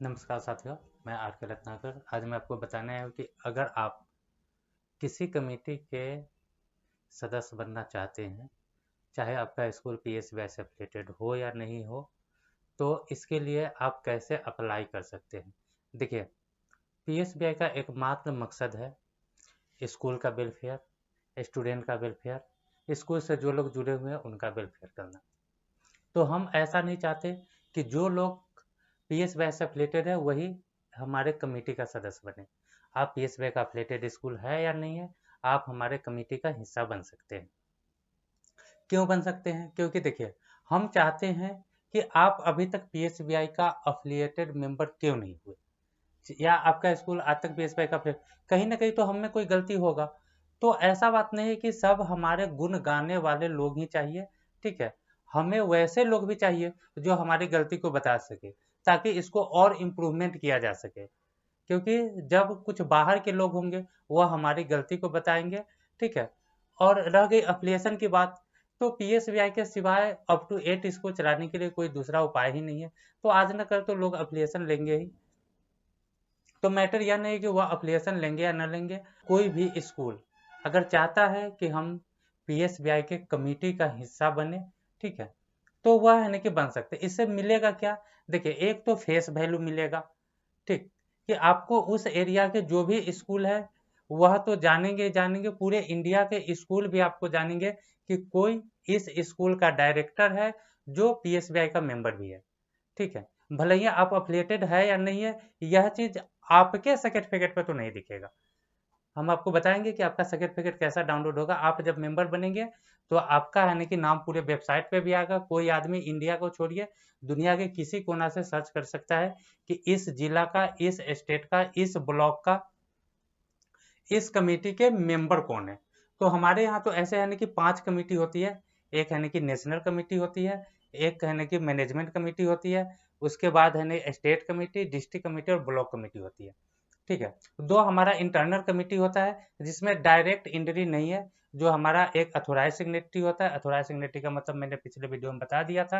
नमस्कार साथियों, मैं आर के रत्नाकर। आज मैं आपको बताने आया हूँ कि अगर आप किसी कमेटी के सदस्य बनना चाहते हैं, चाहे आपका स्कूल पीएसबी से एफिलिएटेड हो या नहीं हो, तो इसके लिए आप कैसे अप्लाई कर सकते हैं। देखिए, पीएसबीआई का एकमात्र मकसद है स्कूल का वेलफेयर, स्टूडेंट का वेलफेयर, स्कूल से जो लोग जुड़े हुए हैं उनका वेलफेयर करना। तो हम ऐसा नहीं चाहते कि जो लोग पीएसबीआई से एफिलिएटेड है वही हमारे कमेटी का सदस्य बने। आप पीएसबीआई का एफिलिएटेड स्कूल है या नहीं है, आप हमारे कमेटी का हिस्सा बन सकते हैं। क्यों बन सकते हैं? क्योंकि देखिए, हम चाहते हैं कि आप अभी तक पीएसबीआई का एफिलिएटेड मेंबर क्यों नहीं हुए, या आपका स्कूल आज तक पीएसबीआई का कहीं ना कहीं तो हम में कोई गलती होगा। तो ऐसा बात नहीं है कि सब हमारे गुण गाने वाले लोग ही चाहिए, ठीक है। हमें वैसे लोग भी चाहिए जो हमारी गलती को बता सके, ताकि इसको और इम्प्रूवमेंट किया जा सके। क्योंकि जब कुछ बाहर के लोग होंगे वह हमारी गलती को बताएंगे, ठीक है। और रह गई अफिलिएशन की बात, तो पीएसबीआई के सिवाय अप टू 8 इसको चलाने के लिए कोई दूसरा उपाय ही नहीं है। तो आज न कल तो लोग अफिलिएशन लेंगे ही। तो मैटर यह नहीं कि वह अफिलिएशन लेंगे या न लेंगे। कोई भी स्कूल अगर चाहता है कि हम पीएसबीआई के कमेटी का हिस्सा बने, ठीक है, तो वह है ना कि बन सकते। इससे मिलेगा क्या? देखिए, एक तो फेस वैल्यू मिलेगा, ठीक, कि आपको उस एरिया के जो भी स्कूल है वह तो जानेंगे जानेंगे, पूरे इंडिया के स्कूल भी आपको जानेंगे कि कोई इस स्कूल का डायरेक्टर है जो पीएसबीआई का मेंबर भी है, ठीक है। भले ही आप अफिलिएटेड है या नहीं है, यह चीज आपके सर्टिफिकेट पे तो नहीं दिखेगा। हम आपको बताएंगे कि आपका सर्टिफिकेट कैसा डाउनलोड होगा। आप जब मेंबर बनेंगे तो आपका है ना कि नाम पूरे वेबसाइट पे भी आएगा। कोई आदमी इंडिया को छोड़िए, दुनिया के किसी कोना से सर्च कर सकता है कि इस जिला का, इस स्टेट का, इस ब्लॉक का, इस कमेटी के मेंबर कौन है। तो हमारे यहाँ तो ऐसे है ना कि 5 कमेटी होती है। एक है ना कि नेशनल कमेटी होती है, एक है ना कि मैनेजमेंट कमेटी होती है, उसके बाद है ना स्टेट कमेटी, डिस्ट्रिक्ट कमेटी और ब्लॉक कमेटी होती है, ठीक है। दो हमारा इंटरनल कमेटी होता है जिसमें डायरेक्ट एंट्री नहीं है। जो हमारा एक अथोराइज सिग्नेटरी होता है। अथोराइज सिग्नेटरी का मतलब मैंने पिछले वीडियो में बता दिया था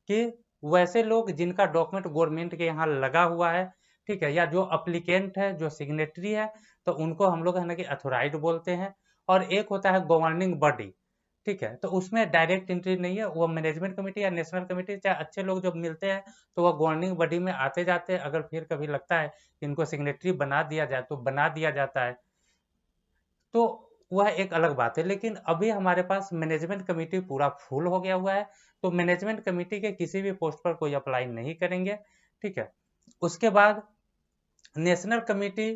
कि वैसे लोग जिनका डॉक्यूमेंट गवर्नमेंट के यहाँ लगा हुआ है, ठीक है, या जो अप्लीकेंट है, जो सिग्नेटरी है, तो उनको हम लोग है ना कि अथोराइज बोलते हैं। और एक होता है गवर्निंग बॉडी, ठीक है, तो उसमें डायरेक्ट एंट्री नहीं है। वो मैनेजमेंट कमेटी या नेशनल कमेटी, चाहे अच्छे लोग जब मिलते हैं तो वह गवर्निंग बॉडी में आते जाते हैं। अगर फिर कभी लगता है कि इनको सिग्नेटरी बना दिया जाए तो बना दिया जाता है, तो वह एक अलग बात है। लेकिन अभी हमारे पास मैनेजमेंट कमेटी पूरा फुल हो गया हुआ है, तो मैनेजमेंट कमेटी के किसी भी पोस्ट पर कोई अप्लाई नहीं करेंगे, ठीक है। उसके बाद नेशनल कमेटी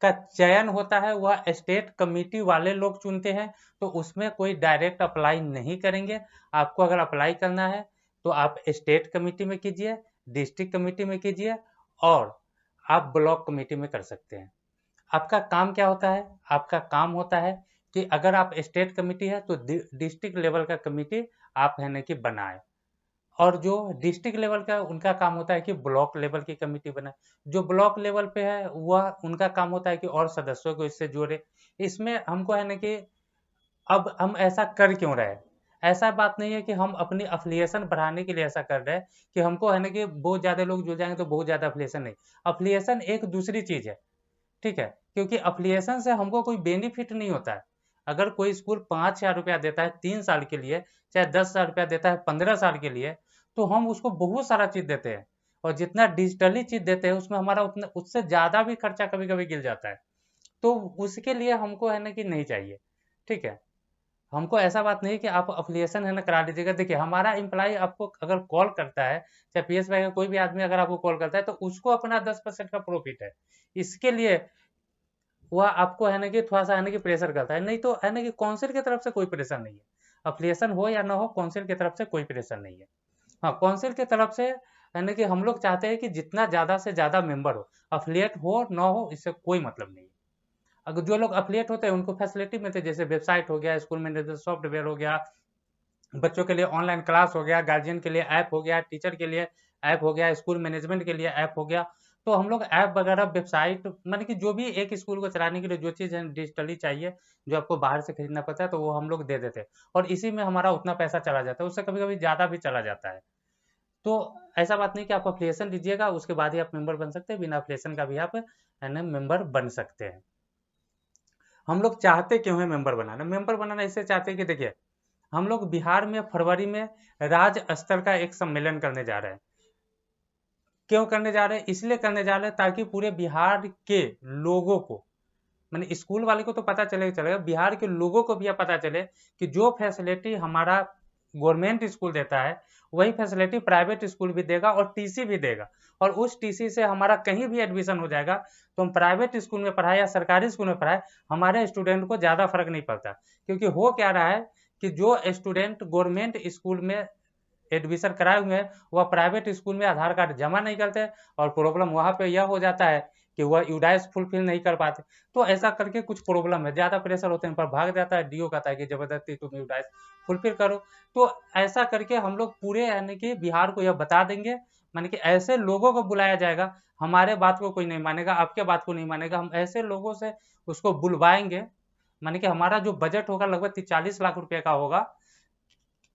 का चयन होता है, वह स्टेट कमेटी वाले लोग चुनते हैं, तो उसमें कोई डायरेक्ट अप्लाई नहीं करेंगे। आपको अगर अप्लाई करना है तो आप स्टेट कमेटी में कीजिए, डिस्ट्रिक्ट कमेटी में कीजिए, और आप ब्लॉक कमेटी में कर सकते हैं। आपका काम क्या होता है? आपका काम होता है कि अगर आप स्टेट कमेटी है तो डिस्ट्रिक्ट लेवल का कमेटी आप है ना कि बनाए, और जो डिस्ट्रिक्ट लेवल का उनका काम होता है कि ब्लॉक लेवल की कमेटी बनाए। जो ब्लॉक लेवल पे है वह उनका काम होता है कि और सदस्यों को इससे जोड़े। इसमें हमको है ना कि अब हम ऐसा कर क्यों रहे हैं? ऐसा बात नहीं है कि हम अपनी अफिलिएशन बढ़ाने के लिए ऐसा कर रहे हैं कि हमको है ना कि बहुत ज्यादा लोग जुड़ जाएंगे तो बहुत ज्यादा अफिलिएशन। नहीं, अफिलिएशन एक दूसरी चीज है, ठीक है। क्योंकि अफिलिएशन से हमको कोई बेनिफिट नहीं होता है। अगर कोई स्कूल 5,000 रुपया देता है 3 साल के लिए, चाहे 10,000 रुपया देता है 15 साल के लिए, तो हम उसको बहुत सारा चीज देते हैं। और जितना डिजिटली चीज देते हैं उसमें हमारा उतना, उससे ज्यादा भी खर्चा कभी कभी गिर जाता है। तो उसके लिए हमको है ना कि नहीं चाहिए, ठीक है। हमको ऐसा बात नहीं कि आप अफिलिएशन है ना करा लीजिएगा। देखिए, हमारा एम्प्लॉय आपको अगर कॉल करता है, चाहे पीएसवाई का कोई भी आदमी अगर आपको कॉल करता है, तो उसको अपना 10% का प्रॉफिट है। इसके लिए वह आपको है ना कि थोड़ा सा है ना कि प्रेशर करता है। नहीं तो है ना कि काउंसिल की तरफ से कोई प्रेशर नहीं है। अफिलिएशन हो या ना हो, काउंसिल की तरफ से कोई प्रेशर नहीं है। हाँ, काउंसिल की तरफ से है ना कि हम लोग चाहते हैं कि जितना ज्यादा से ज्यादा मेंबर हो, अफिलिएट हो ना हो इससे कोई मतलब नहीं है। अगर जो लोग अफिलिएट होते हैं उनको फैसिलिटी मिलती है, जैसे वेबसाइट हो गया, स्कूल मैनेजमेंट सॉफ्टवेयर हो गया, बच्चों के लिए ऑनलाइन क्लास हो गया, गार्जियन के लिए ऐप हो गया, टीचर के लिए ऐप हो गया, स्कूल मैनेजमेंट के लिए ऐप हो गया। तो हम लोग ऐप वगैरह, वेबसाइट, मतलब कि जो भी एक स्कूल को चलाने के लिए जो चीज़ डिजिटली चाहिए, जो आपको बाहर से खरीदना पड़ता है, तो वो हम लोग दे देते हैं। और इसी में हमारा उतना पैसा चला जाता है, उससे कभी कभी ज़्यादा भी चला जाता है। तो ऐसा बात नहीं कि आप अफिलिएशन लीजिएगा उसके बाद ही आप मेंबर बन सकते हैं, बिना अफिलिएशन का भी आप है ना मेंबर बन सकते हैं। हम लोग चाहते क्यों है मेंबर बनाना? मेंबर बनाना इससे चाहते हैं कि देखिए, हम लोग बिहार में फरवरी में राज्य स्तर का एक सम्मेलन करने जा रहे हैं। क्यों करने जा रहे हैं? इसलिए करने जा रहे हैं ताकि पूरे बिहार के लोगों को, मैंने स्कूल वाले को तो पता चलेगा, बिहार के लोगों को भी यह पता चले कि जो फैसिलिटी हमारा गवर्नमेंट स्कूल देता है वही फैसिलिटी प्राइवेट स्कूल भी देगा और टीसी भी देगा। और उस टीसी से हमारा कहीं भी एडमिशन हो जाएगा तो हम प्राइवेट स्कूल में पढ़ाए या सरकारी स्कूल में पढ़ाए, हमारे स्टूडेंट को ज़्यादा फर्क नहीं पड़ता। क्योंकि हो क्या रहा है कि जो स्टूडेंट गवर्नमेंट स्कूल में एडमिशन कराए हुए हैं वह प्राइवेट स्कूल में आधार कार्ड जमा नहीं करते, और प्रॉब्लम वहाँ पे यह हो जाता है कि वह यूडाइस फुलफिल नहीं कर पाते। तो ऐसा करके कुछ प्रॉब्लम है, ज़्यादा प्रेशर होते हैं पर भाग जाता है, डीओ कहता है कि जबरदस्ती तुम यूडाइस फुलफिल करो। तो ऐसा करके हम लोग पूरे यानी कि बिहार को यह बता देंगे, माने कि ऐसे लोगों को बुलाया जाएगा, हमारे बात को कोई नहीं मानेगा, आपके बात को नहीं मानेगा, हम ऐसे लोगों से उसको बुलवाएंगे। माने कि हमारा जो बजट होगा लगभग 40 लाख रुपए का होगा,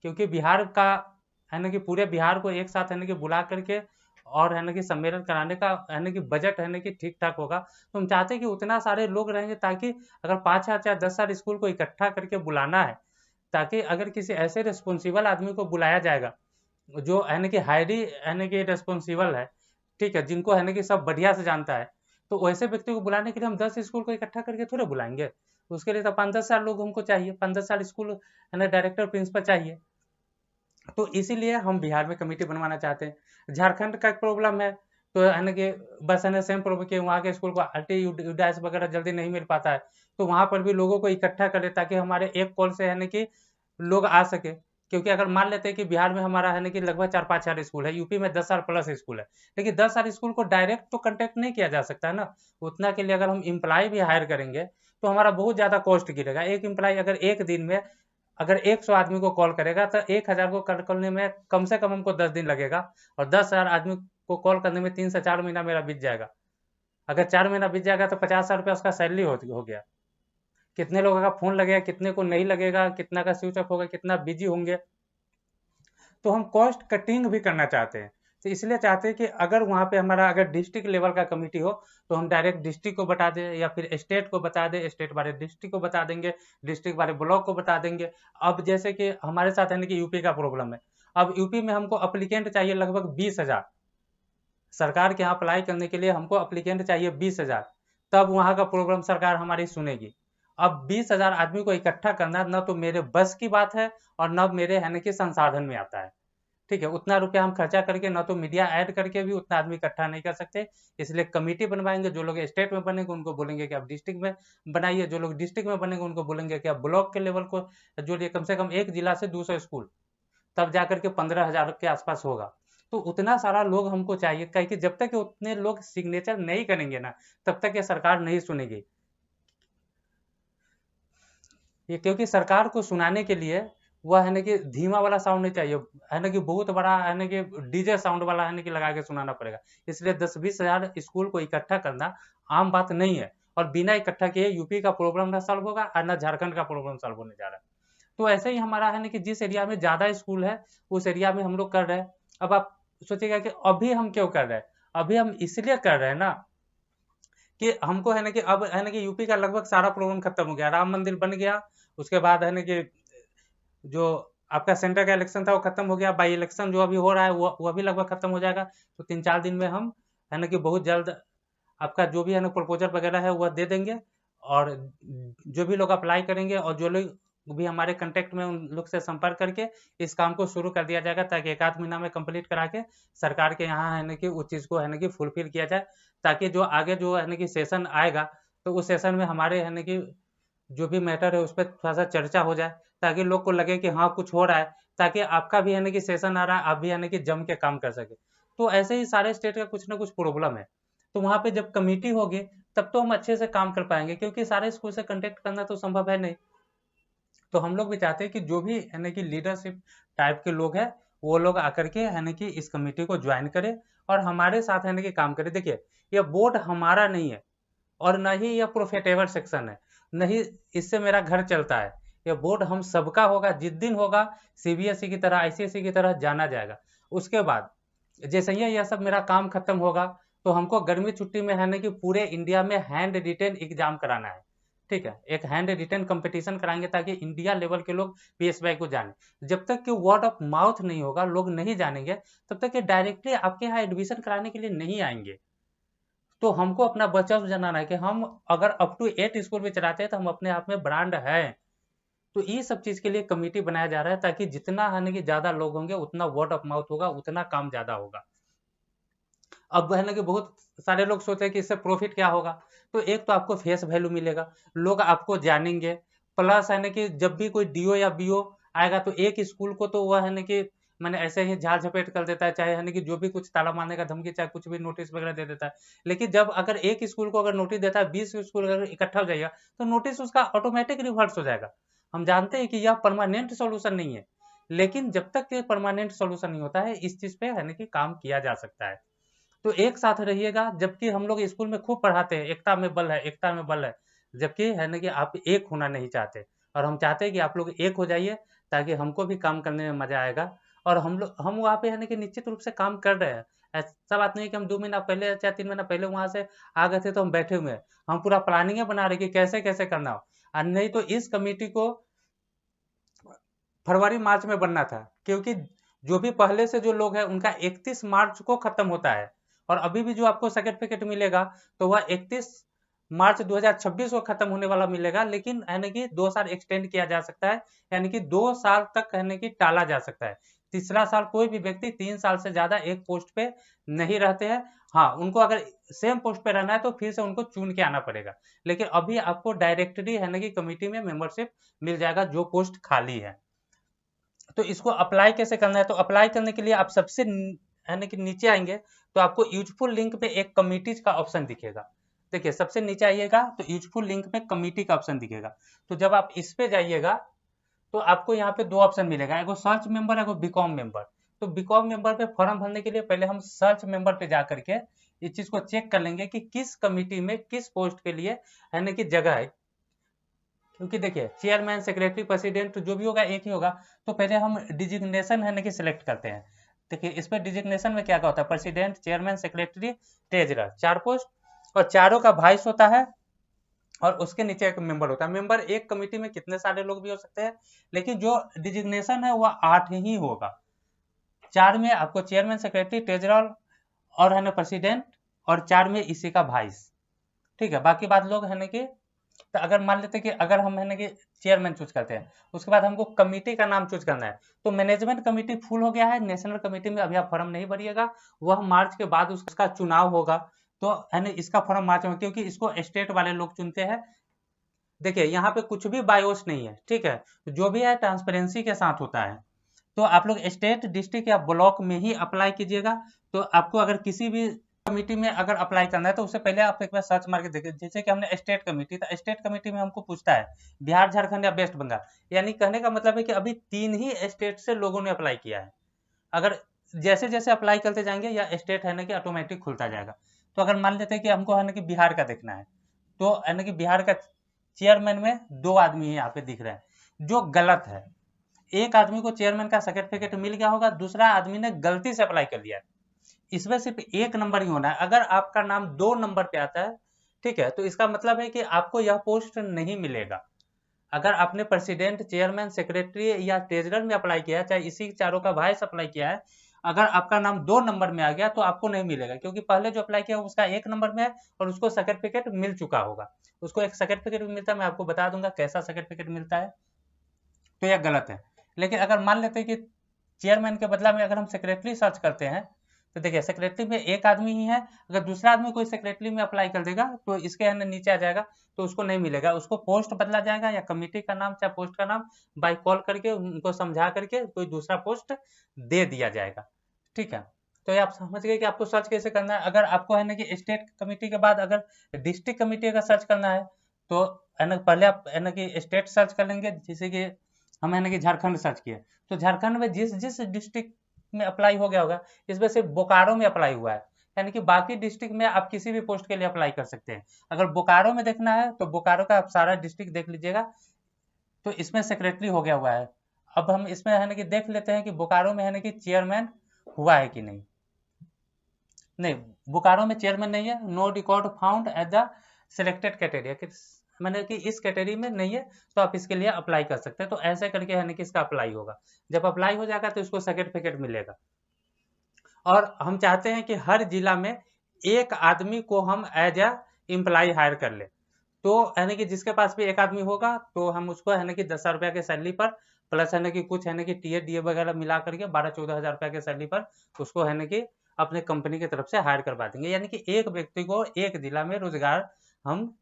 क्योंकि बिहार का है ना कि पूरे बिहार को एक साथ है ना कि बुला करके और है ना कि सम्मेलन कराने का है ना कि बजट है ना कि ठीक ठाक होगा। तो हम चाहते हैं कि उतना सारे लोग रहेंगे ताकि अगर 5 या 10 साल स्कूल को इकट्ठा करके बुलाना है, ताकि अगर किसी ऐसे रिस्पॉन्सिबल आदमी को बुलाया जाएगा जो है ना कि हाईली है ना कि रिस्पॉन्सिबल है, ठीक है, जिनको है ना कि सब बढ़िया से जानता है, तो वैसे व्यक्ति को बुलाने के लिए हम 10 स्कूल को इकट्ठा करके थोड़े बुलाएंगे। उसके लिए तो 5-10 साल लोग हमको चाहिए, 5-10 साल स्कूल है ना डायरेक्टर प्रिंसिपल चाहिए। तो इसीलिए हम बिहार में कमेटी बनवाना चाहते हैं। झारखंड का एक प्रॉब्लम है, तो है ना कि बस है ना सेम प्रॉब्लम कि वहाँ के स्कूल को आरटी यूडाइस वगैरह जल्दी नहीं मिल पाता है, तो वहाँ पर भी लोगों को इकट्ठा करें ताकि हमारे एक कॉल से है ना कि लोग आ सके। क्योंकि अगर मान लेते हैं कि बिहार में हमारा है ना कि लगभग 4-5 हजार स्कूल है, यूपी में 10 साल प्लस स्कूल है, लेकिन 10 साल स्कूल को डायरेक्ट तो कंटेक्ट नहीं किया जा सकता है ना। उतना के लिए अगर हम इम्प्लाई भी हायर करेंगे तो हमारा बहुत ज़्यादा कॉस्ट गिरेगा। एक इम्प्लाई अगर एक दिन में अगर 100 आदमी को कॉल करेगा तो 1000 को कॉल करने में कम से कम हमको 10 दिन लगेगा, और 10,000 आदमी को कॉल करने में 3 से 4 महीना मेरा बीत जाएगा। अगर 4 महीना बीत जाएगा तो 50,000 रुपया उसका सैलरी हो गया। कितने लोगों का फोन लगेगा, कितने को नहीं लगेगा, कितना का स्विच ऑफ होगा, कितना बिजी होंगे। तो हम कॉस्ट कटिंग भी करना चाहते हैं। तो इसलिए चाहते हैं कि अगर वहाँ पे हमारा अगर डिस्ट्रिक्ट लेवल का कमेटी हो तो हम डायरेक्ट डिस्ट्रिक्ट को बता दें या फिर स्टेट को बता दें, स्टेट वाले डिस्ट्रिक्ट को बता देंगे, डिस्ट्रिक्ट वाले ब्लॉक को बता देंगे। अब जैसे कि हमारे साथ है कि यूपी का प्रॉब्लम है, अब यूपी में हमको अप्लीकेंट चाहिए लगभग 20,000। सरकार के यहाँ अप्लाई करने के लिए हमको अप्लीकेंट चाहिए 20,000, तब वहाँ का प्रॉब्लम सरकार हमारी सुनेगी। अब 20,000 आदमी को इकट्ठा करना न तो मेरे बस की बात है और न मेरे है कि संसाधन में आता है। ठीक है, उतना रुपया हम खर्चा करके न तो मीडिया ऐड करके भी उतना आदमी इकट्ठा नहीं कर सकते। इसलिए कमेटी बनवाएंगे, जो लोग स्टेट में बनेंगे उनको बोलेंगे कि आप डिस्ट्रिक्ट में बनाइए, जो लोग डिस्ट्रिक्ट में बनेंगे उनको बोलेंगे कि आप ब्लॉक के लेवल को जोड़िए, कम से कम एक जिला से 200 स्कूल, तब जाकर के 15,000 के आसपास होगा। तो उतना सारा लोग हमको चाहिए, कहीं कि जब तक कि उतने लोग सिग्नेचर नहीं करेंगे ना तब तक ये सरकार नहीं सुनेगी। ये क्योंकि सरकार को सुनाने के लिए वह है ना कि धीमा वाला साउंड नहीं चाहिए, है ना कि बहुत बड़ा है ना कि डीजे साउंड वाला है ना कि लगा के सुनाना पड़ेगा। इसलिए 10-20 हजार स्कूल को इकट्ठा करना आम बात नहीं है, और बिना इकट्ठा किए यूपी का प्रॉब्लम ना सॉल्व होगा और ना झारखंड का प्रॉब्लम सॉल्व होने जा रहा है। तो ऐसे ही हमारा है ना कि जिस एरिया में ज्यादा स्कूल है उस एरिया में हम लोग कर रहे हैं। अब आप सोचिएगा कि अभी हम क्यों कर रहे हैं? अभी हम इसलिए कर रहे हैं ना कि हमको है ना कि अब है ना कि यूपी का लगभग सारा प्रॉब्लम खत्म हो गया, राम मंदिर बन गया, उसके बाद है ना कि जो आपका सेंटर का इलेक्शन था वो खत्म हो गया, बाई इलेक्शन जो अभी हो रहा है वो भी लगभग खत्म हो जाएगा। तो 3-4 दिन में हम है ना कि बहुत जल्द आपका जो भी है ना प्रपोजल वगैरह है वह दे देंगे, और जो भी लोग अप्लाई करेंगे और जो लोग भी हमारे कांटेक्ट में उन लोग से संपर्क करके इस काम को शुरू कर दिया जाएगा, ताकि 1 आध महीना में कंप्लीट करा के सरकार के यहाँ है ना कि उस चीज़ को है ना कि फुलफिल किया जाए, ताकि जो आगे जो है ना कि सेशन आएगा तो उस सेशन में हमारे है ना कि जो भी मैटर है उस पर थोड़ा सा चर्चा हो जाए, ताकि लोग को लगे कि हाँ कुछ हो रहा है, ताकि आपका भी है ना कि सेशन आ रहा है, आप भी है ना कि जम के काम कर सके। तो ऐसे ही सारे स्टेट का कुछ ना कुछ प्रॉब्लम है, तो वहाँ पे जब कमेटी होगी तब तो हम अच्छे से काम कर पाएंगे, क्योंकि सारे स्कूल से कंटेक्ट करना तो संभव है नहीं। तो हम लोग भी चाहते हैं कि जो भी है ना कि लीडरशिप टाइप के लोग हैं वो लोग आकर के है ना कि इस कमेटी को ज्वाइन करें और हमारे साथ है ना कि काम करें। देखिए, ये बोर्ड हमारा नहीं है और न ही यह प्रॉफिटेबल सेक्शन है, नहीं इससे मेरा घर चलता है। ये बोर्ड हम सबका होगा, जिस दिन होगा सीबीएसई की तरह आईसीएसई की तरह जाना जाएगा। उसके बाद जैसे ही यह सब मेरा काम खत्म होगा तो हमको गर्मी छुट्टी में है ना कि पूरे इंडिया में हैंड रिटेन एग्जाम कराना है। ठीक है, एक हैंड रिटेन कंपटीशन कराएंगे ताकि इंडिया लेवल के लोग पीएसवाई को जाने। जब तक कि वर्ड ऑफ माउथ नहीं होगा, लोग नहीं जानेंगे, तब तक कि डायरेक्टली आपके यहाँ एडमिशन कराने के लिए नहीं आएंगे। तो हमको अपना वर्चस्व जनाना है कि हम अगर अप टू 8 स्कूल में चलाते हैं तो हम अपने आप में ब्रांड है। तो ये सब चीज के लिए कमेटी बनाया जा रहा है ताकि जितना है ना कि ज्यादा लोग होंगे उतना वर्ड ऑफ माउथ होगा, उतना काम ज्यादा होगा। अब है ना कि बहुत सारे लोग सोचे कि इससे प्रॉफिट क्या होगा। तो एक तो आपको फेस वैल्यू मिलेगा, लोग आपको जानेंगे। प्लस है ना कि जब भी कोई डीओ या बीओ आएगा तो एक स्कूल को तो वह है ना कि मैंने ऐसे ही झाड़ झपेट कर देता है, चाहे है ना कि जो भी कुछ ताला मारने का धमकी, चाहे कुछ भी नोटिस वगैरह दे देता है। लेकिन जब अगर एक स्कूल को अगर नोटिस देता है, 20 स्कूल अगर इकट्ठा हो जाएगा तो नोटिस उसका ऑटोमेटिक रिवर्स हो जाएगा। हम जानते हैं कि यह परमानेंट सोल्यूशन नहीं है, लेकिन जब तक ये परमानेंट सोल्यूशन नहीं होता है, इस चीज पे है ना कि काम किया जा सकता है। तो एक साथ रहिएगा। जबकि हम लोग स्कूल में खूब पढ़ाते हैं, एकता में बल है, एकता में बल है। जबकि है ना कि आप एक होना नहीं चाहते, और हम चाहते हैं कि आप लोग एक हो जाइए, ताकि हमको भी काम करने में मजा आएगा। और हम वहाँ पे है ना कि निश्चित रूप से काम कर रहे हैं। ऐसा बात नहीं कि हम 2 महीना पहले या 3 महीना पहले वहां से आ गए थे तो हम बैठे हुए हैं। हम पूरा प्लानिंग बना रहे कि कैसे कैसे करना हो। और नहीं तो इस कमेटी को फरवरी मार्च में बनना था, क्योंकि जो भी पहले से जो लोग हैं उनका 31 मार्च को खत्म होता है। और अभी भी जो आपको सर्टिफिकेट मिलेगा तो वह 31 मार्च 2026 को खत्म होने वाला मिलेगा। लेकिन यानी कि 2 साल एक्सटेंड किया जा सकता है, यानी कि 2 साल तक यानी कि टाला जा सकता है। तीसरा साल कोई भी व्यक्ति 3 साल से ज्यादा एक पोस्ट पे नहीं रहते हैं। हाँ, उनको अगर सेम पोस्ट पे रहना है तो फिर से उनको चुन के आना पड़ेगा। लेकिन अभी आपको डायरेक्टली है ना कि कमिटी में मेंबरशिप मिल जाएगा जो पोस्ट खाली है। तो इसको अप्लाई कैसे करना है? तो अप्लाई करने के लिए आप सबसे यानी कि नीचे आएंगे तो आपको यूजफुल लिंक पे एक कमिटीज का ऑप्शन दिखेगा। देखिए, सबसे नीचे आइएगा तो यूजफुल लिंक पे कमिटी का ऑप्शन दिखेगा। तो जब आप इस पे जाइएगा तो आपको यहाँ पे 2 ऑप्शन मिलेगा, एगो सर्च मेंबर, एगो बीकॉम मेंबर। तो बीकॉम मेंबर पे फॉर्म भरने के लिए पहले हम सर्च मेंबर पे जा करके इस चीज को चेक कर लेंगे कि किस कमिटी में किस पोस्ट के लिए है ना कि जगह है। क्योंकि देखिए, चेयरमैन, सेक्रेटरी, प्रेसिडेंट जो भी होगा एक ही होगा। तो पहले हम डिजिग्नेशन है ना कि सिलेक्ट करते हैं। देखिए, इस पर डिजिग्नेशन में क्या क्या होता है? President, chairman, secretary, treasurer, 4 post. और चारों का वाइस होता है, और उसके नीचे एक मेंबर होता है। मेंबर एक कमिटी में कितने सारे लोग भी हो सकते हैं, लेकिन जो डिजिग्नेशन है वह 8 ही होगा। 4 में आपको चेयरमैन, सेक्रेटरी, ट्रेजरर और है ना प्रेसिडेंट, और 4 में इसी का वाइस। ठीक है, बाकी बात लोग है ना कि, तो अगर मान लेते हैं कि अगर हम है ना कि चेयरमैन चूज करते हैं, उसके बाद हमको कमेटी का नाम चूज करना है। तो मैनेजमेंट कमेटी फुल हो गया है, नेशनल कमेटी में अभी आप फॉर्म नहीं भरिएगा, वह मार्च के बाद उसका चुनाव होगा। तो है ना इसका फॉर्म मार्च में, क्योंकि इसको स्टेट वाले लोग चुनते हैं। देखिए, यहाँ पे कुछ भी बायोस नहीं है, ठीक है, जो भी है ट्रांसपेरेंसी के साथ होता है। तो आप लोग स्टेट, डिस्ट्रिक्ट या ब्लॉक में ही अप्लाई कीजिएगा। तो आपको अगर किसी भी कमेटी में अगर अप्लाई करना है तो उससे पहले आप एक बार सर्च मार के देखिए। जैसे कि हमने स्टेट कमेटी, तो स्टेट कमेटी में हमको पूछता है बिहार, झारखंड या वेस्ट बंगाल। यानी कहने का मतलब है कि अभी 3 ही स्टेट से लोगों ने अप्लाई किया है। अगर जैसे जैसे अप्लाई करते जाएंगे या स्टेट है ना कि ऑटोमेटिक खुलता जाएगा। तो अगर मान लेते हैं कि हमको है ना कि बिहार का देखना है, तो है ना कि बिहार का चेयरमैन में 2 आदमी यहाँ पे दिख रहे हैं, जो गलत है। एक आदमी को चेयरमैन का सर्टिफिकेट मिल गया होगा, दूसरा आदमी ने गलती से अप्लाई कर लिया है। इसमें सिर्फ एक नंबर ही होना है। अगर आपका नाम 2 नंबर पे आता है, ठीक है, तो इसका मतलब है कि आपको यह पोस्ट नहीं मिलेगा। अगर आपने प्रेसिडेंट, चेयरमैन, सेक्रेटरी या ट्रेजरर में अप्लाई किया है, चाहे इसी चारों का वाइस अप्लाई किया है, अगर आपका नाम 2 नंबर में आ गया तो आपको नहीं मिलेगा, क्योंकि पहले जो अप्लाई किया उसका 1 नंबर में है और उसको सर्टिफिकेट मिल चुका होगा। उसको एक सर्टिफिकेट भी मिलता है, मैं आपको बता दूंगा कैसा सर्टिफिकेट मिलता है। तो यह गलत है। लेकिन अगर मान लेते हैं कि चेयरमैन के बदला में अगर हम सेक्रेटरी सर्च करते हैं, तो देखिए सेक्रेटरी में एक आदमी ही है। अगर दूसरा आदमी कोई सेक्रेटरी में अप्लाई कर देगा तो इसके अंदर नीचे आ जाएगा, तो उसको नहीं मिलेगा। उसको पोस्ट बदला जाएगा, या कमेटी का नाम चाहे पोस्ट का नाम बाई कॉल करके उनको समझा करके कोई दूसरा पोस्ट दे दिया जाएगा। ठीक है, तो ये आप समझ गए कि आपको सर्च कैसे करना है। अगर आपको है ना कि स्टेट कमेटी के बाद अगर डिस्ट्रिक्ट कमेटी का सर्च करना है, तो है ना पहले आप है ना कि स्टेट सर्च कर लेंगे। जैसे कि हम है ना कि झारखंड सर्च किए, तो झारखंड में जिस जिस डिस्ट्रिक्ट में अप्लाई हो गया होगा, इसमें सिर्फ बोकारो में अप्लाई हुआ है। यानी कि बाकी डिस्ट्रिक्ट में आप किसी भी पोस्ट के लिए अप्लाई कर सकते हैं। अगर बोकारो में देखना है तो बोकारो का आप सारा डिस्ट्रिक्ट देख लीजिएगा, तो इसमें सेक्रेटरी हो गया हुआ है। अब हम इसमें है ना कि देख लेते हैं कि बोकारो में है ना कि चेयरमैन हुआ है कि नहीं। नहीं, बोकारो में चेयरमैन नहीं है। No record found as the selected category, मैंने कि इस कैटेगरी में नहीं है, तो आप इसके लिए अप्लाई कर सकते हैं। तो ऐसे करके है ना कि इसका अप्लाई होगा। जब अप्लाई हो जाएगा तो इसको सर्टिफिकेट मिलेगा। और हम चाहते हैं कि हर जिला में एक आदमी को हम एज ए एम्प्लॉय हायर कर ले। तो है ना कि जिसके पास भी एक आदमी होगा तो हम उसको है ना कि 10,000 रुपया के सैलरी पर प्लस है ना कि कुछ है ना कि टीए डीए वगैरह मिला करके 12-14 हज़ार रुपया के सैलरी पर उसको है ना कि अपने कंपनी की तरफ से हायर करवा देंगे। यानी कि एक व्यक्ति को एक जिला में रोजगार हम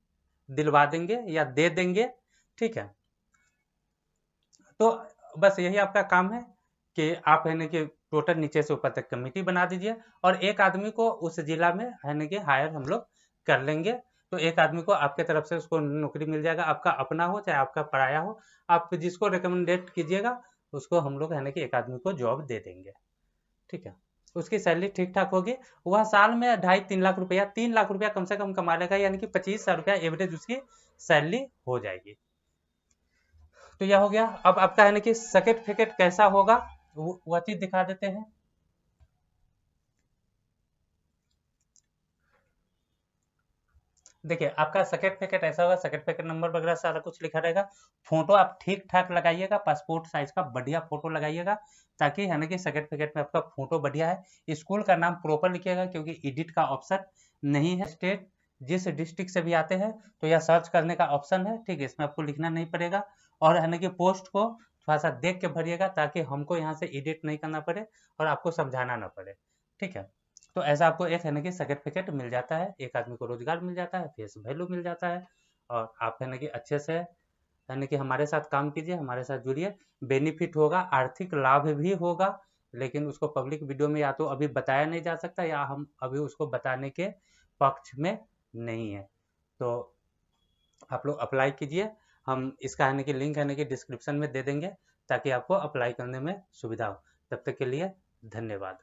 दिलवा देंगे या दे देंगे। ठीक है, तो बस यही आपका काम है कि आप है ना कि टोटल नीचे से ऊपर तक कमेटी बना दीजिए और एक आदमी को उस जिला में है ना कि हायर हम लोग कर लेंगे। तो एक आदमी को आपके तरफ से उसको नौकरी मिल जाएगा, आपका अपना हो चाहे आपका पराया हो। आप जिसको रिकमेंडेट कीजिएगा उसको हम लोग है ना कि एक आदमी को जॉब दे देंगे। ठीक है, उसकी सैलरी ठीक ठाक होगी। वह साल में 2.5-3 लाख रुपया, 3 लाख रुपया कम से कम कमा लेगा, यानी कि 25,000 रुपया एवरेज उसकी सैलरी हो जाएगी। तो यह हो गया। अब आपका है ना कि सर्टिफिकेट कैसा होगा वह चीज दिखा देते हैं। देखिए, आपका सर्टिफिकेट ऐसा होगा, सर्टिफिकेट नंबर वगैरह सारा कुछ लिखा रहेगा। फोटो आप ठीक ठाक लगाइएगा, पासपोर्ट साइज का बढ़िया फोटो लगाइएगा, ताकि है ना कि सर्टिफिकेट में आपका फोटो बढ़िया है। स्कूल का नाम प्रॉपर लिखिएगा, क्योंकि एडिट का ऑप्शन नहीं है। स्टेट जिस डिस्ट्रिक्ट से भी आते हैं तो यह सर्च करने का ऑप्शन है। ठीक है, इसमें आपको लिखना नहीं पड़ेगा। और है ना कि पोस्ट को थोड़ा सा देख के भरिएगा, ताकि हमको यहाँ से एडिट नहीं करना पड़े और आपको समझाना ना पड़े। ठीक है, तो ऐसा आपको एक है ना कि सर्टिफिकेट मिल जाता है, एक आदमी को रोजगार मिल जाता है, फेस वैल्यू मिल जाता है। और आप है ना कि अच्छे से है ना कि हमारे साथ काम कीजिए, हमारे साथ जुड़िए। बेनिफिट होगा, आर्थिक लाभ भी होगा, लेकिन उसको पब्लिक वीडियो में या तो अभी बताया नहीं जा सकता, या हम अभी उसको बताने के पक्ष में नहीं है। तो आप लोग अप्लाई कीजिए। हम इसका है ना कि लिंक है ना कि डिस्क्रिप्शन में दे देंगे, ताकि आपको अप्लाई करने में सुविधा हो। तब तक के लिए धन्यवाद।